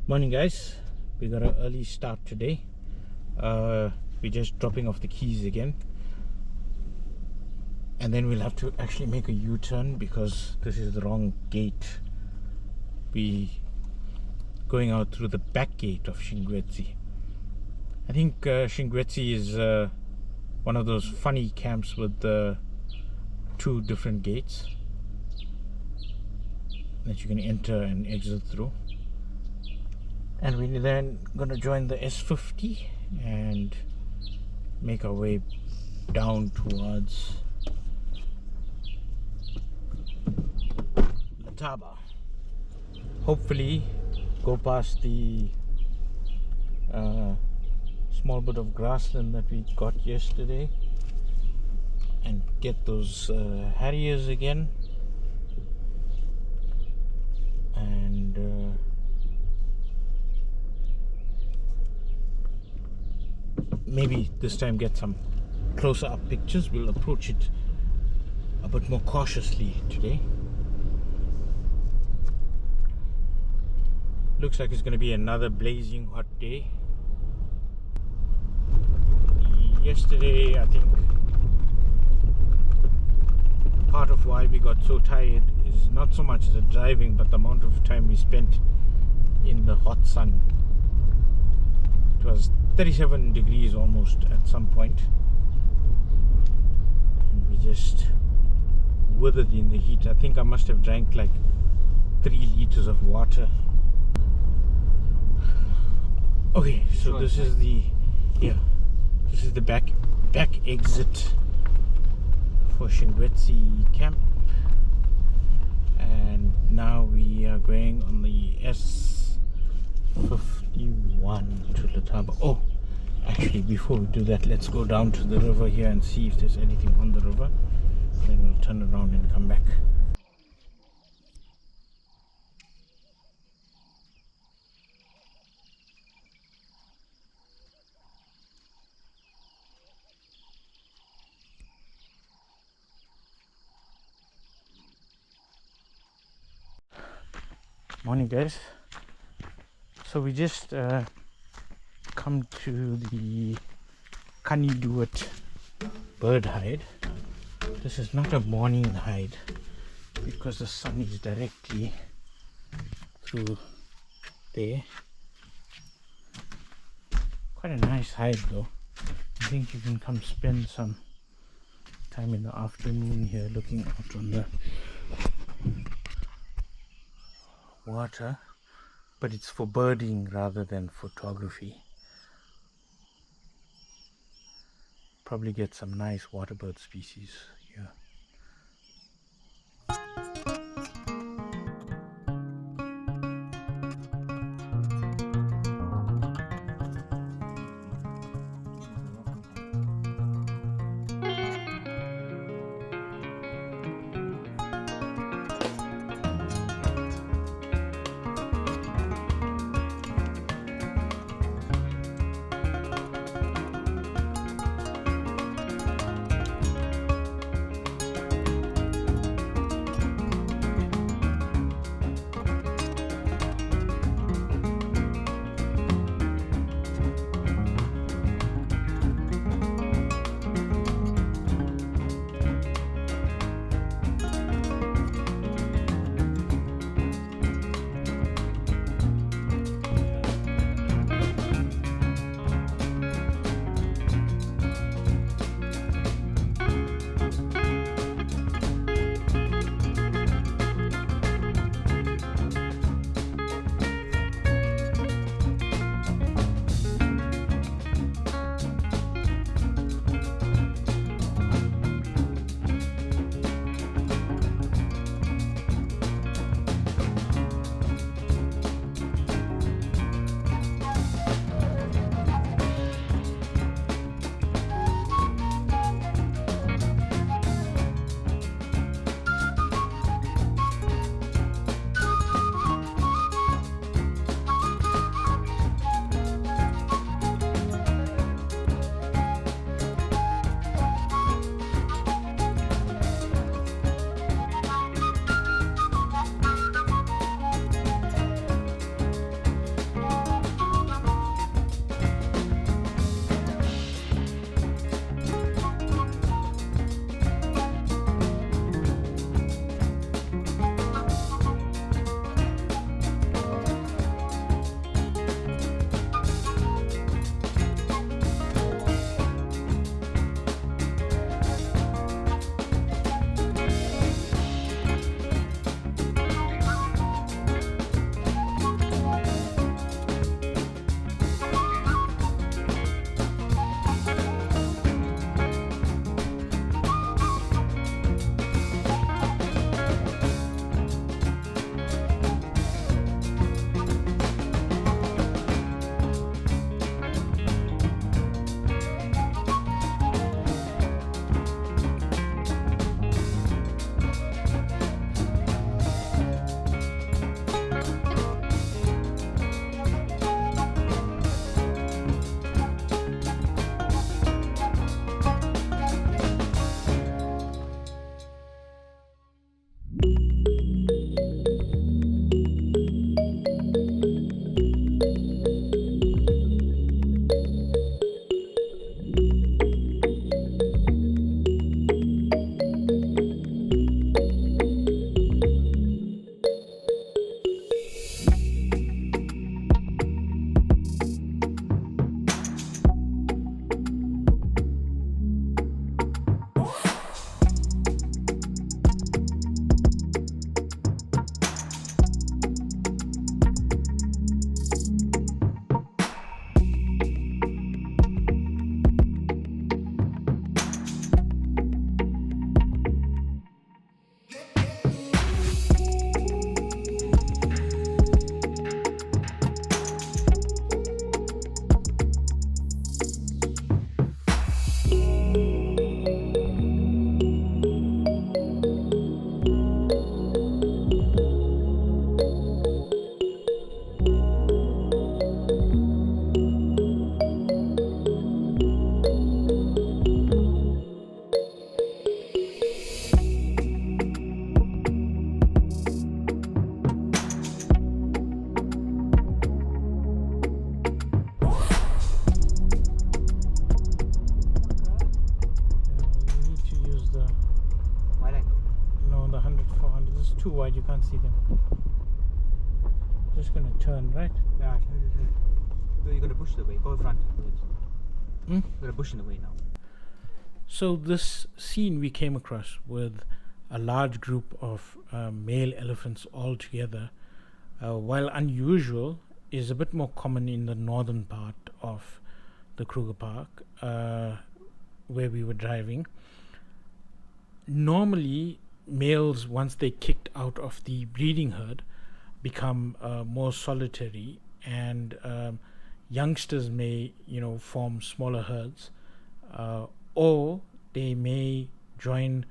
Morning guys, we got an early start today. We're just dropping off the keys again, and then we'll have to actually make a U-turn because this is the wrong gate. We going out through the back gate of Shingwedzi. I think Shingwedzi is one of those funny camps with two different gates that you can enter and exit through. And we're then going to join the S50 and make our way down towards Letaba. Hopefully go past the small bit of grassland that we got yesterday and get those harriers again, and maybe this time get some closer up pictures. We'll approach it a bit more cautiously today. Looks like it's going to be another blazing hot day. Yesterday, I think part of why we got so tired is not so much the driving but the amount of time we spent in the hot sun. It was 37 degrees almost at some point, and we just withered in the heat. I think I must have drank like 3 liters of water. Okay, so this is the back exit for Shingwedzi camp, and now we are going on the S51 to Letaba. Oh, actually, before we do that, let's go down to the river here and see if there's anything on the river. Then we'll turn around and come back. Morning guys. So we just come to the Kaniduat bird hide. This is not a morning hide because the sun is directly through there. Quite a nice hide though. I think you can come spend some time in the afternoon here looking out on the water, but it's for birding rather than photography. Probably get some nice waterbird species here. see them. Just gonna turn, right? Yeah, turn. No, you got a bush the way. Go in front. Hmm? You got a bush in the way now. So this scene we came across with a large group of male elephants all together, while unusual, is a bit more common in the northern part of the Kruger Park, where we were driving. Normally, males, once they kicked out of the breeding herd, become more solitary, and youngsters may, form smaller herds, or they may join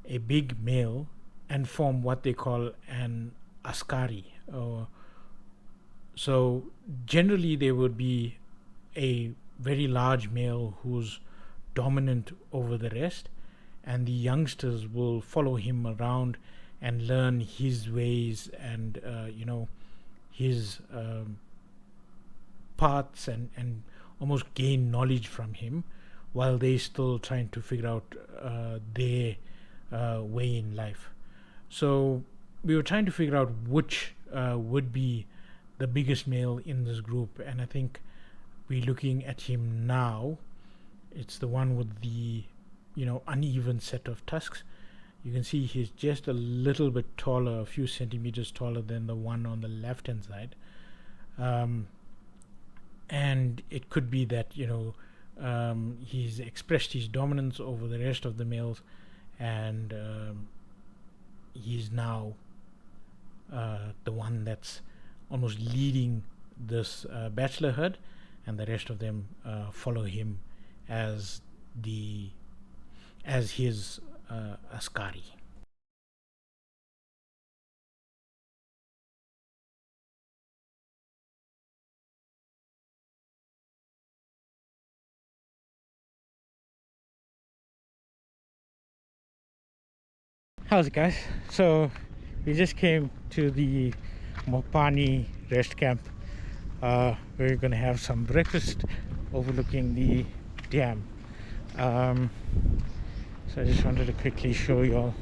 a big male and form what they call an askari. So generally there would be a very large male who's dominant over the rest, and the youngsters will follow him around and learn his ways and his paths, and almost gain knowledge from him, while they still trying to figure out their way in life. So we were trying to figure out which would be the biggest male in this group, and I think we're looking at him now. It's the one with the uneven set of tusks. You can see he's just a little bit taller, a few centimeters taller than the one on the left hand side, and it could be that he's expressed his dominance over the rest of the males, and he's now the one that's almost leading this bachelor herd, and the rest of them follow him as his askari. How's it, guys? So we just came to the Mopani rest camp. We're gonna have some breakfast overlooking the dam. So I just wanted to quickly show you all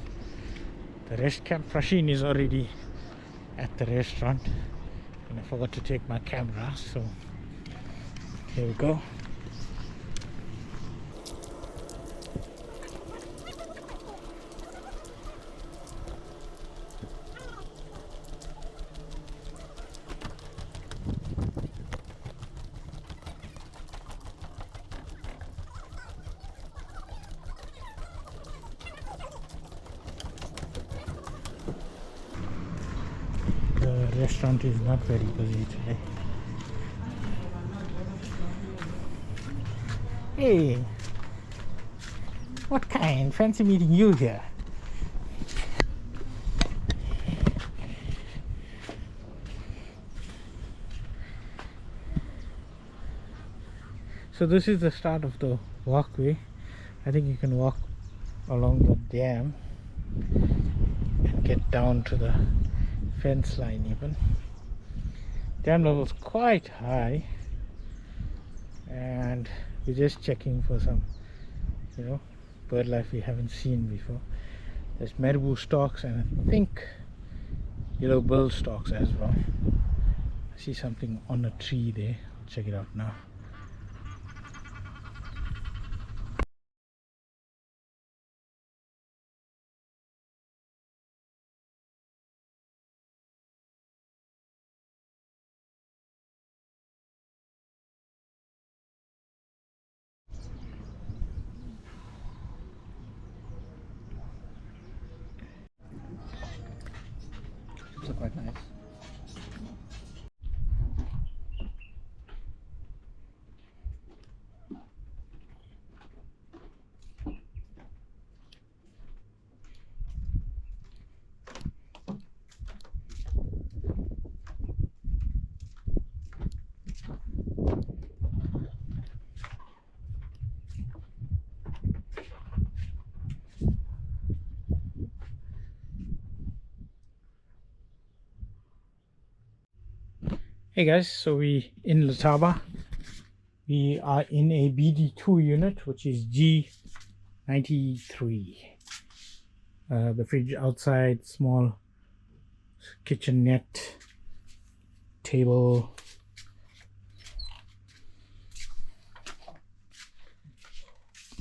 the rest camp. Prasheen is already at the restaurant, and I forgot to take my camera, so here we go. The restaurant is not very busy today. Hey, what kind? Fancy meeting you here. So this is the start of the walkway. I think you can walk along the dam and get down to the fence line even. Dam level is quite high, and we're just checking for some bird life we haven't seen before. There's marabou storks, and I think yellow-billed storks as well. I see something on a tree there. I'll check it out now. Those are quite nice. Hey guys, so we in Letaba. We are in a BD2 unit, which is G93. The fridge outside, small kitchenette, table,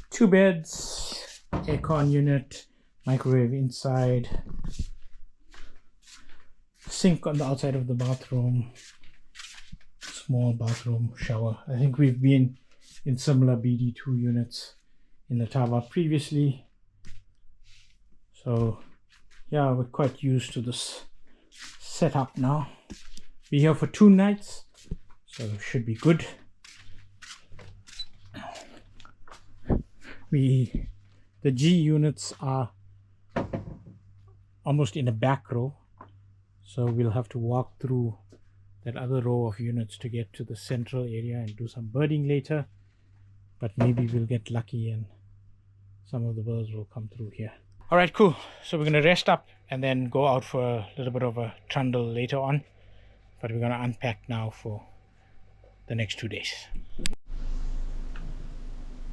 two beds, aircon unit, microwave inside, sink on the outside of the bathroom, small bathroom, shower. I think we've been in similar BD2 units in Letaba previously, so yeah, we're quite used to this setup now. We're here for 2 nights, so it should be good. The G units are almost in the back row, so we'll have to walk through that other row of units to get to the central area and do some birding later, but maybe we'll get lucky and some of the birds will come through here. All right, cool. So we're going to rest up and then go out for a little bit of a trundle later on, but we're going to unpack now for the next 2 days.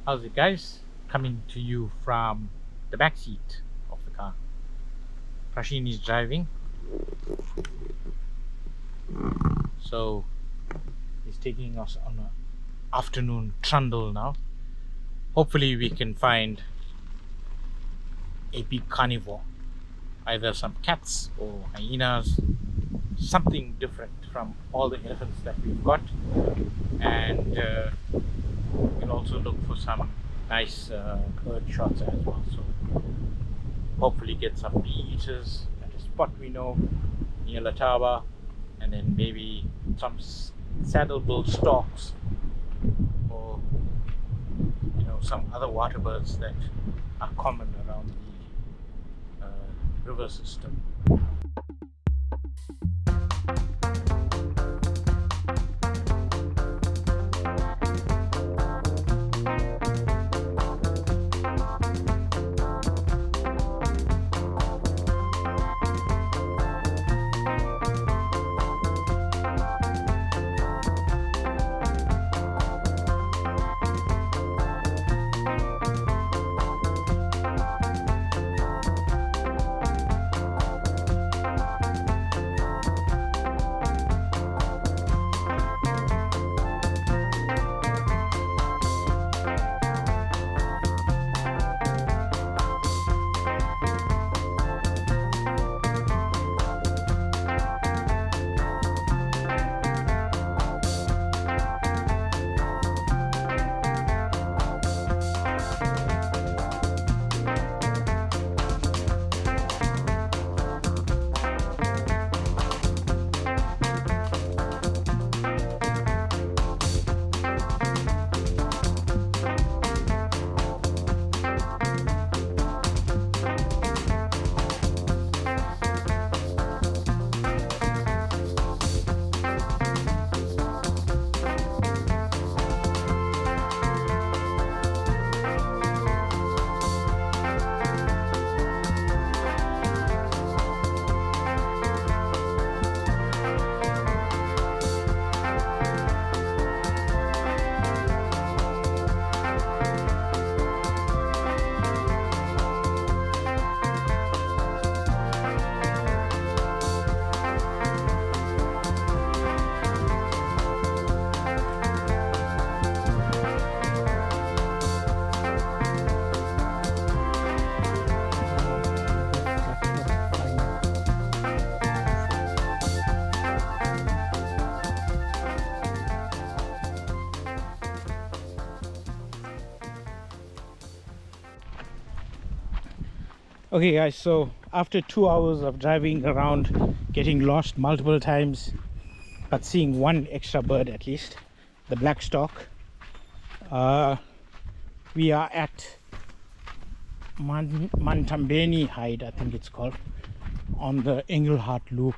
How's it, guys? Coming to you from the back seat of the car. Prasheen is driving, so he's taking us on an afternoon trundle now. Hopefully we can find a big carnivore, either some cats or hyenas, something different from all the elephants that we've got, and we'll also look for some nice bird shots as well. So hopefully get some bee eaters at a spot we know near Letaba, and then maybe some saddle-billed storks, or some other water birds that are common around the river system. Okay guys, so after 2 hours of driving around, getting lost multiple times, but seeing one extra bird at least, the black stork, we are at Mantambeni Hide, I think it's called, on the Engelhardt Loop.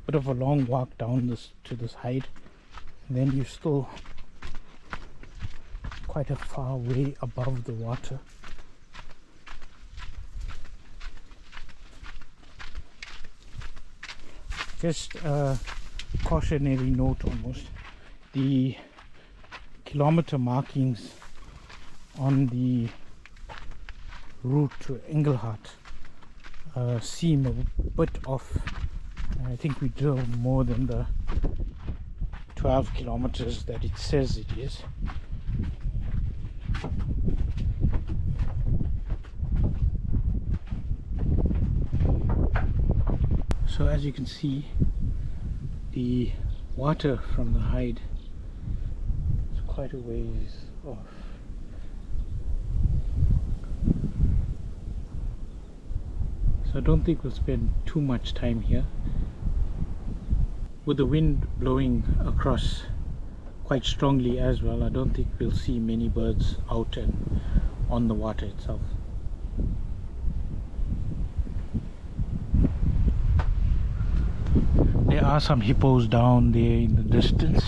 Bit of a long walk down to this hide, and then you still quite a far way above the water. Just a cautionary note almost, the kilometer markings on the route to Engelhardt seem a bit off. I think we drove more than the 12 kilometers that it says it is. So as you can see, the water from the hide is quite a ways off. So I don't think we'll spend too much time here. With the wind blowing across quite strongly as well, I don't think we'll see many birds out and on the water itself. There are some hippos down there in the distance.